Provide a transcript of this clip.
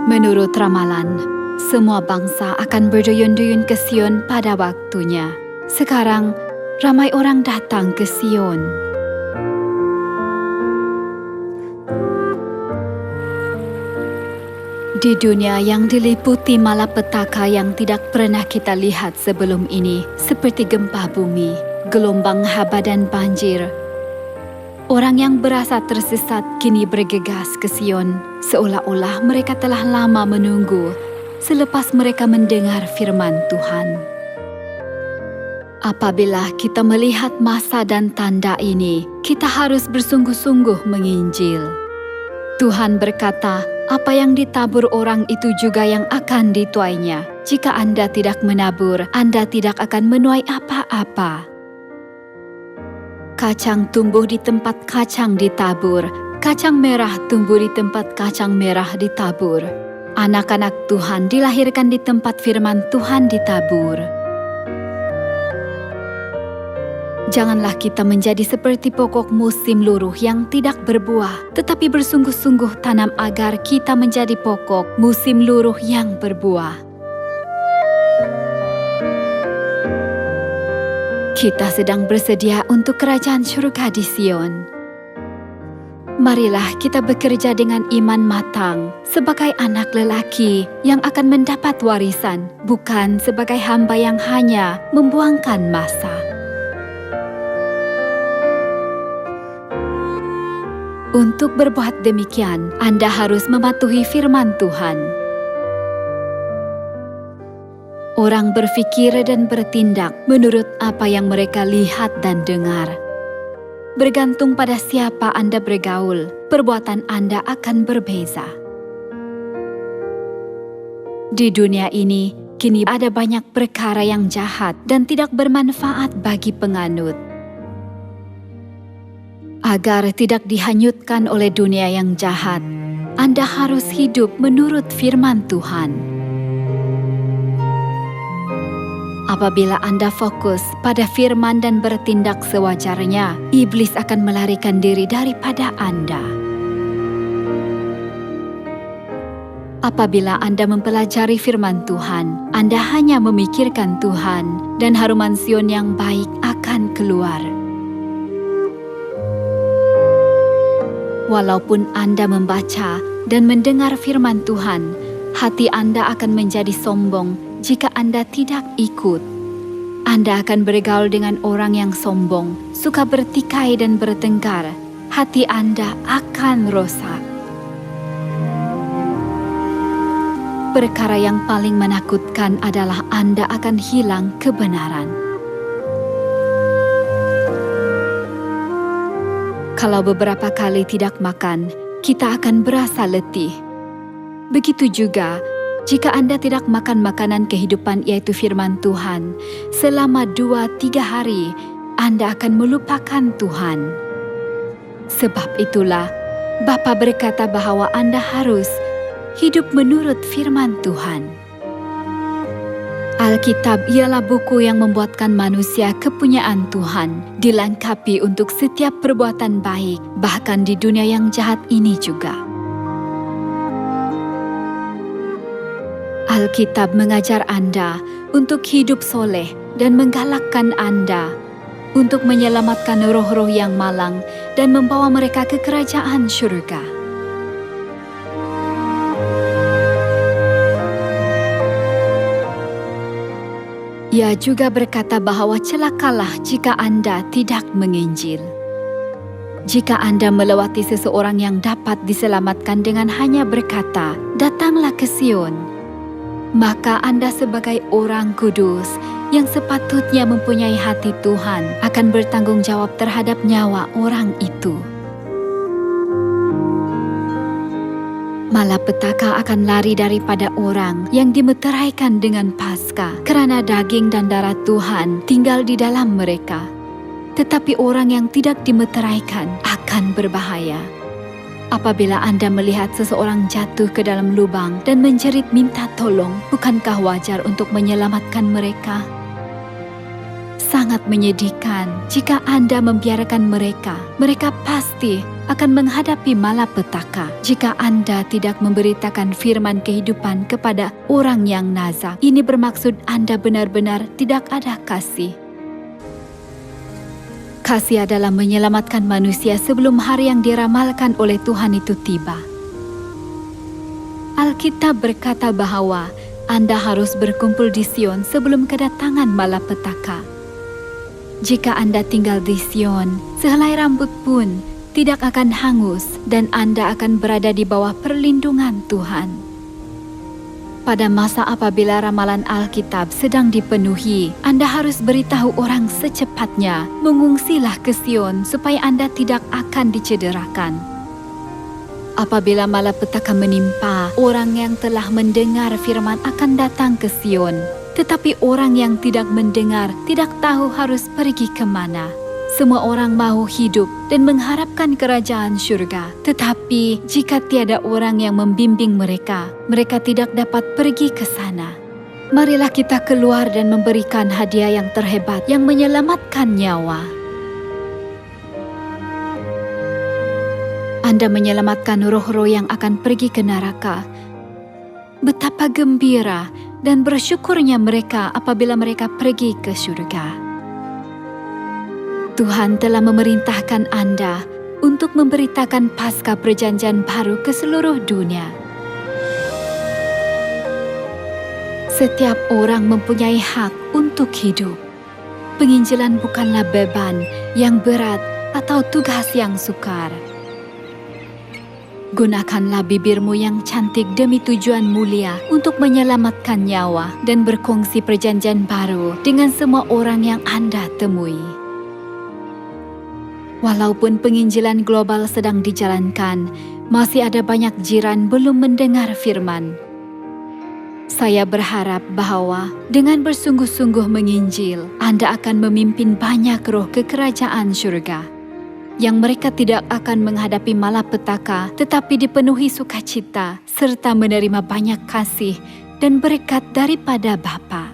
Menurut ramalan, semua bangsa akan berduyun-duyun ke Sion pada waktunya. Sekarang, ramai orang datang ke Sion. Di dunia yang diliputi malapetaka yang tidak pernah kita lihat sebelum ini, seperti gempa bumi, gelombang haba dan banjir, orang yang berasa tersesat kini bergegas ke Sion, seolah-olah mereka telah lama menunggu selepas mereka mendengar firman Tuhan. Apabila kita melihat masa dan tanda ini, kita harus bersungguh-sungguh menginjil. Tuhan berkata, apa yang ditabur orang itu juga yang akan dituainya. Jika Anda tidak menabur, Anda tidak akan menuai apa-apa. Kacang tumbuh di tempat kacang ditabur, kacang merah tumbuh di tempat kacang merah ditabur. Anak-anak Tuhan dilahirkan di tempat firman Tuhan ditabur. Janganlah kita menjadi seperti pokok musim luruh yang tidak berbuah, tetapi bersungguh-sungguh tanam agar kita menjadi pokok musim luruh yang berbuah. Kita sedang bersedia untuk kerajaan surga di Sion. Marilah kita bekerja dengan iman matang sebagai anak lelaki yang akan mendapat warisan, bukan sebagai hamba yang hanya membuangkan masa. Untuk berbuat demikian, Anda harus mematuhi firman Tuhan. Orang berpikir dan bertindak menurut apa yang mereka lihat dan dengar. Bergantung pada siapa Anda bergaul, perbuatan Anda akan berbeza. Di dunia ini, kini ada banyak perkara yang jahat dan tidak bermanfaat bagi penganut. Agar tidak dihanyutkan oleh dunia yang jahat, Anda harus hidup menurut firman Tuhan. Apabila Anda fokus pada firman dan bertindak sewajarnya, iblis akan melarikan diri daripada Anda. Apabila Anda mempelajari firman Tuhan, Anda hanya memikirkan Tuhan dan haruman Sion yang baik akan keluar. Walaupun Anda membaca dan mendengar firman Tuhan, hati Anda akan menjadi sombong jika Anda tidak ikut. Anda akan bergaul dengan orang yang sombong, suka bertikai dan bertengkar. Hati Anda akan rosak. Perkara yang paling menakutkan adalah Anda akan hilang kebenaran. Kalau beberapa kali tidak makan, kita akan berasa letih. Begitu juga, jika Anda tidak makan makanan kehidupan yaitu firman Tuhan, selama 2-3 hari, Anda akan melupakan Tuhan. Sebab itulah, Bapa berkata bahwa Anda harus hidup menurut firman Tuhan. Alkitab ialah buku yang membuatkan manusia kepunyaan Tuhan, dilengkapi untuk setiap perbuatan baik, bahkan di dunia yang jahat ini juga. Alkitab mengajar Anda untuk hidup soleh dan menggalakkan Anda untuk menyelamatkan roh-roh yang malang dan membawa mereka ke kerajaan surga. Ia juga berkata bahwa celakalah jika Anda tidak menginjil. Jika Anda melewati seseorang yang dapat diselamatkan dengan hanya berkata, "Datanglah ke Sion," maka Anda sebagai orang kudus yang sepatutnya mempunyai hati Tuhan akan bertanggung jawab terhadap nyawa orang itu. Malapetaka akan lari daripada orang yang dimeteraikan dengan Paskah, kerana daging dan darah Tuhan tinggal di dalam mereka. Tetapi orang yang tidak dimeteraikan akan berbahaya. Apabila Anda melihat seseorang jatuh ke dalam lubang dan menjerit minta tolong, bukankah wajar untuk menyelamatkan mereka? Sangat menyedihkan jika Anda membiarkan mereka. Mereka pasti akan menghadapi malapetaka jika Anda tidak memberitakan firman kehidupan kepada orang yang nazak. Ini bermaksud Anda benar-benar tidak ada kasih. Kasih adalah menyelamatkan manusia sebelum hari yang diramalkan oleh Tuhan itu tiba. Alkitab berkata bahwa Anda harus berkumpul di Sion sebelum kedatangan malapetaka. Jika Anda tinggal di Sion, sehelai rambut pun tidak akan hangus dan Anda akan berada di bawah perlindungan Tuhan. Pada masa apabila ramalan Alkitab sedang dipenuhi, Anda harus beritahu orang secepatnya, mengungsilah ke Sion supaya Anda tidak akan dicederakan. Apabila malapetaka menimpa, orang yang telah mendengar firman akan datang ke Sion. Tetapi orang yang tidak mendengar tidak tahu harus pergi kemana. Semua orang mau hidup dan mengharapkan kerajaan surga. Tetapi jika tiada orang yang membimbing mereka, mereka tidak dapat pergi ke sana. Marilah kita keluar dan memberikan hadiah yang terhebat yang menyelamatkan nyawa. Anda menyelamatkan roh-roh yang akan pergi ke neraka. Betapa gembira dan bersyukurnya mereka apabila mereka pergi ke surga. Tuhan telah memerintahkan Anda untuk memberitakan Paskah Perjanjian Baru ke seluruh dunia. Setiap orang mempunyai hak untuk hidup. Penginjilan bukanlah beban yang berat atau tugas yang sukar. Gunakanlah bibirmu yang cantik demi tujuan mulia untuk menyelamatkan nyawa dan berkongsi perjanjian baru dengan semua orang yang Anda temui. Walaupun penginjilan global sedang dijalankan, masih ada banyak jiran belum mendengar firman. Saya berharap bahwa dengan bersungguh-sungguh menginjil, Anda akan memimpin banyak roh ke kerajaan surga. Yang mereka tidak akan menghadapi malapetaka, tetapi dipenuhi sukacita serta menerima banyak kasih dan berkat daripada Bapa.